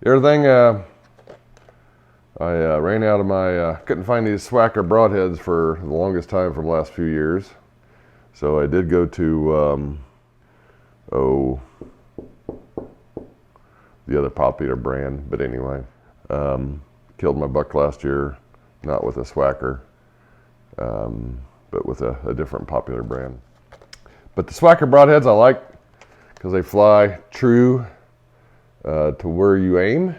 The other thing, I ran out of my, couldn't find these Swhaker broadheads for the longest time for the last few years. So I did go to, the other popular brand, but anyway. Killed my buck last year, not with a Swhaker, but with a different popular brand. But the Swhaker broadheads I like because they fly true to where you aim.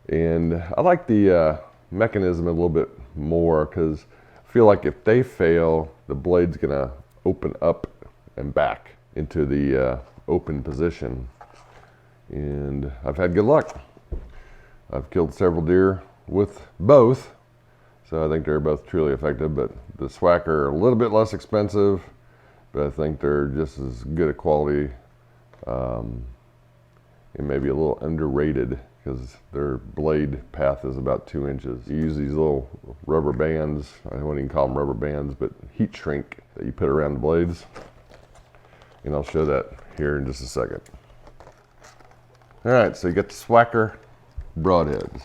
And I like the mechanism a little bit more because I feel like if they fail, the blade's gonna open up and back into the open position. And I've had good luck. I've killed several deer with both, so I think they're both truly effective. But the Swhaker are a little bit less expensive, but I think they're just as good a quality, and maybe a little underrated because their blade path is about 2 inches. You use these little rubber bands, I wouldn't even call them rubber bands, but heat shrink that you put around the blades. And I'll show that here in just a second. All right, so you got the Swhaker broadheads.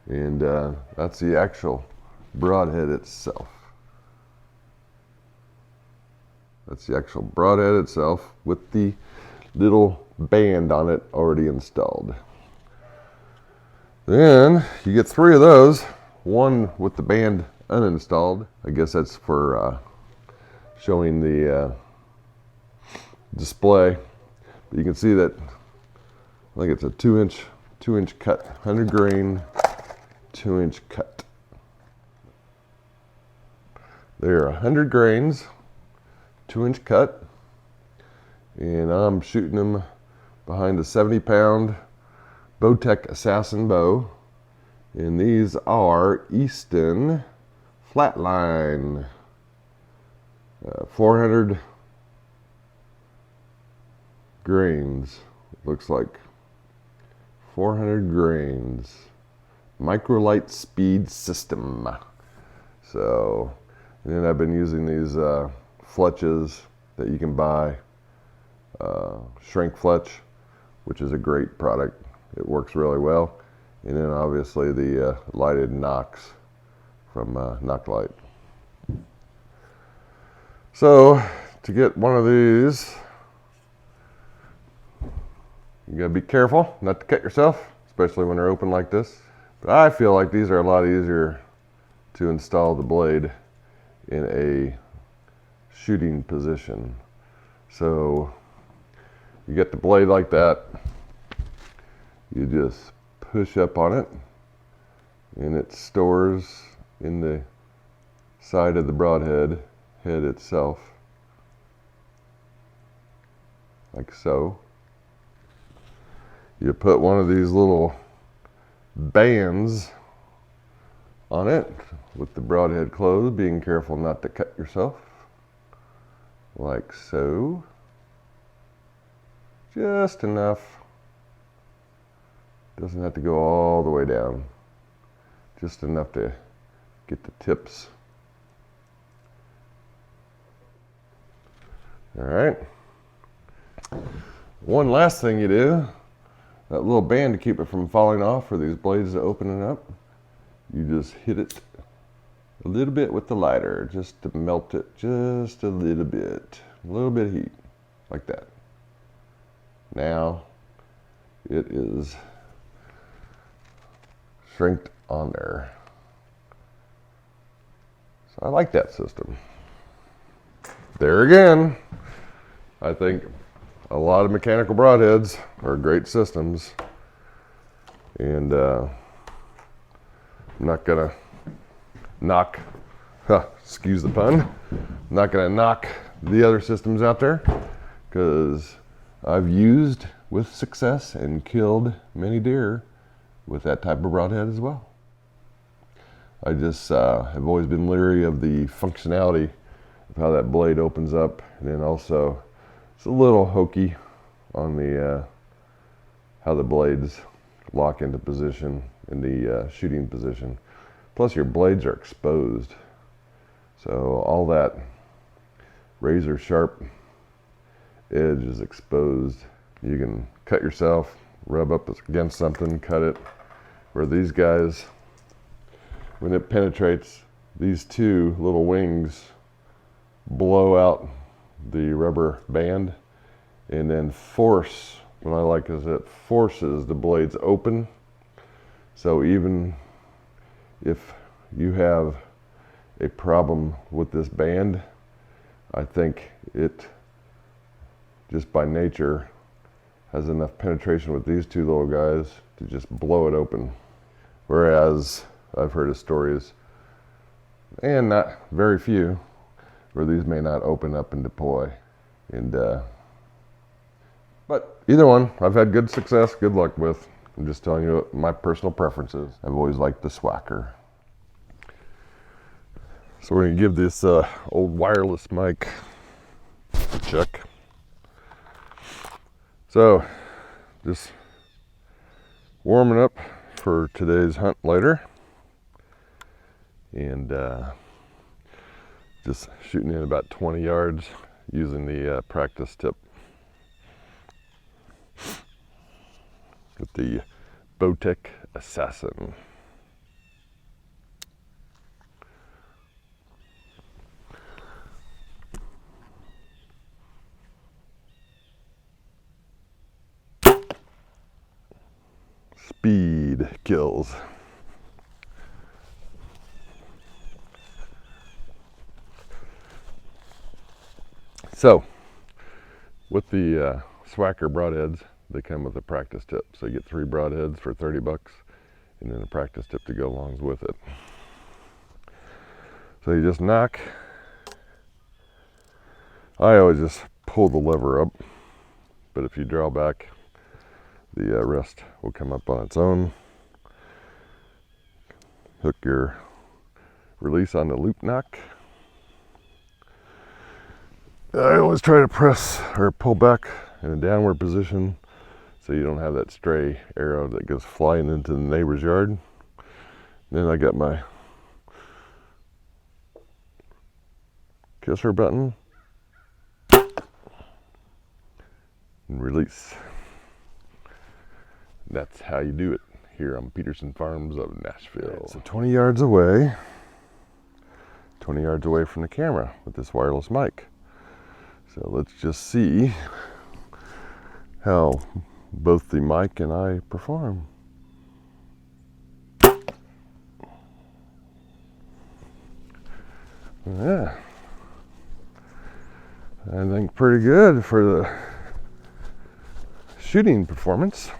And that's the actual broadhead itself. That's the actual broadhead itself with the little band on it already installed. Then you get 3 of those, one with the band uninstalled. I guess that's for showing the display. But you can see that I think it's a 2 inch cut, 100 grain, 2 inch cut. They're 100 grains, 2 inch cut, and I'm shooting them behind a 70-pound Bowtech Assassin bow. And these are Easton Flatline, 400 grains, looks like 400 grains, microlight speed system. So, and then I've been using these fletches that you can buy, shrink fletch, which is a great product. It works really well. And then obviously the lighted Nox from Noctlight. So to get one of these, you gotta be careful not to cut yourself, especially when they're open like this. But I feel like these are a lot easier to install the blade in a shooting position. So you get the blade like that, you just push up on it and it stores in the side of the broadhead head itself, like so. You put one of these little bands on it with the broadhead closed, being careful not to cut yourself, like so. Just enough. Doesn't have to go all the way down. Just enough to get the tips. All right. One last thing you do, that little band to keep it from falling off for these blades to open up, you just hit it a little bit with the lighter just to melt it just a little bit of heat, like that. Now it is shrinked on there. So I like that system. There again, I think a lot of mechanical broadheads are great systems, and I'm not gonna knock, excuse the pun, I'm not gonna knock the other systems out there, because I've used with success and killed many deer with that type of broadhead as well. I just have always been leery of the functionality of how that blade opens up, and then also it's a little hokey on the how the blades lock into position in the shooting position. Plus your blades are exposed, so all that razor sharp edge is exposed. You can cut yourself, rub up against something, cut it. Where these guys, when it penetrates, these two little wings blow out the rubber band and then force, what I like is it forces the blades open. So even if you have a problem with this band, I think it just by nature has enough penetration with these two little guys to just blow it open. Whereas I've heard of stories, and not very few, where these may not open up and deploy. And but either one, I've had good success, good luck with. I'm just telling you my personal preferences. I've always liked the Swhaker. So we're gonna give this old wireless mic a check. So just warming up for today's hunt later, and just shooting in about 20 yards using the practice tip with the Bowtech Assassin. Speed kills. So, with the Swhaker broadheads, they come with a practice tip. So you get 3 broadheads for 30 bucks, and then a practice tip to go along with it. So you just knock. I always just pull the lever up, but if you draw back, the rest will come up on its own. Hook your release on the loop knock. I always try to press or pull back in a downward position so you don't have that stray arrow that goes flying into the neighbor's yard. Then I got my kisser button and release. That's how you do it here on Peterson Farms of Nashville. Right, so 20 yards away from the camera with this wireless mic. So let's just see how both the mic and I perform. Yeah, I think pretty good for the shooting performance.